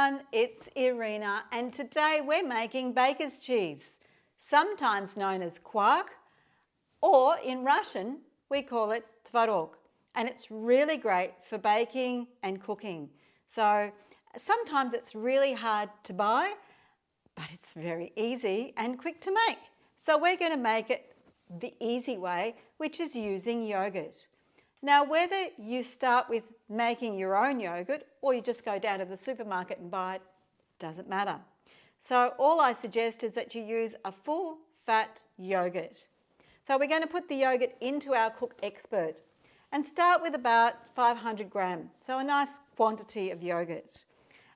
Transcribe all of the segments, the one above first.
everyone, it's Irina and today we're making baker's cheese, sometimes known as quark, or in Russian we call it tvarog, and it's really great for baking and cooking. So sometimes it's really hard to buy, but it's very easy and quick to make. So we're going to make it the easy way, which is using yogurt. Now, whether you start with making your own yogurt or you just go down to the supermarket and buy it, doesn't matter. So all I suggest is that you use a full fat yogurt. So we're going to put the yogurt into our Cook Expert and start with about 500 grams, so a nice quantity of yogurt.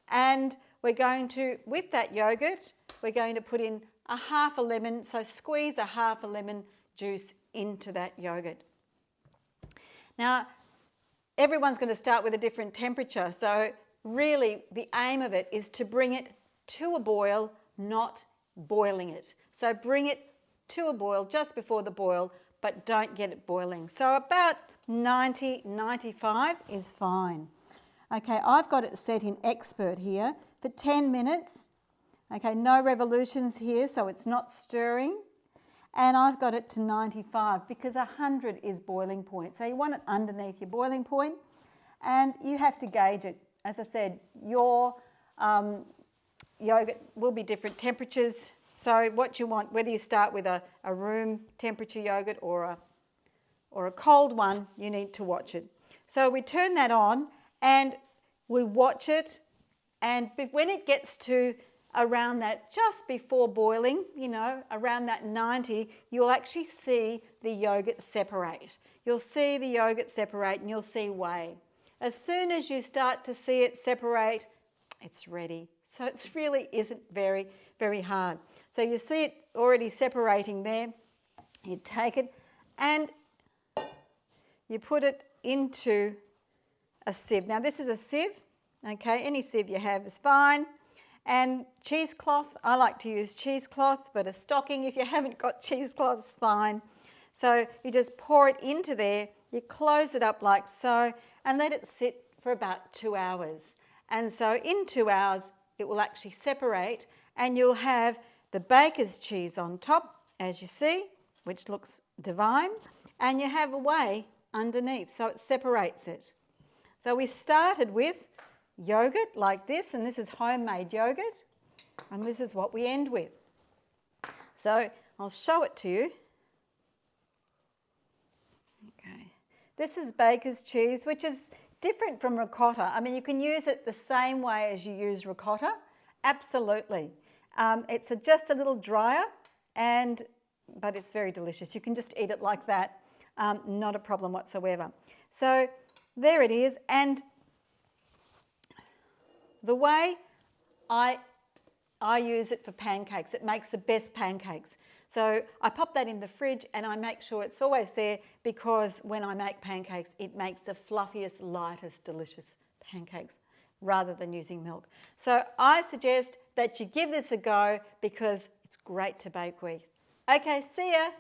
And we're going to, with that yogurt, we're going to put in a half a lemon, so squeeze a half a lemon juice into that yogurt. Now, everyone's going to start with a different temperature, so really the aim of it is to bring it to a boil, not boiling it. So bring it to a boil just before the boil, but don't get it boiling. So about 90, 95 is fine. Okay, I've got it set in Expert here for 10 minutes. Okay, no revolutions here, so it's not stirring. And I've got it to 95 because 100 is boiling point. So you want it underneath your boiling point and you have to gauge it. As I said, your yogurt will be different temperatures. So what you want, whether you start with a room temperature yogurt or a cold one, you need to watch it. So we turn that on and we watch it, and when it gets to around that, just before boiling, you know, around that 90, you'll actually see the yogurt separate. You'll see the yogurt separate and you'll see whey. As soon as you start to see it separate, it's ready. So it really isn't very, very hard. So you see it already separating there. You take it and you put it into a sieve. Now this is a sieve, okay, any sieve you have is fine. And cheesecloth, I like to use cheesecloth, but a stocking, if you haven't got cheesecloth, is fine. So you just pour it into there, you close it up like so, and let it sit for about 2 hours. And so in 2 hours, it will actually separate, and you'll have the baker's cheese on top, as you see, which looks divine, and you have a whey underneath, so it separates it. So we started with yogurt like this, and this is homemade yogurt, and this is what we end with. So I'll show it to you. Okay, this is baker's cheese, which is different from ricotta. I mean, you can use it the same way as you use ricotta, absolutely. It's just a little drier, but it's very delicious. You can just eat it like that, not a problem whatsoever. So there it is, and the way I use it for pancakes, it makes the best pancakes. So I pop that in the fridge and I make sure it's always there, because when I make pancakes, it makes the fluffiest, lightest, delicious pancakes rather than using milk. So I suggest that you give this a go because it's great to bake with. Okay, see ya.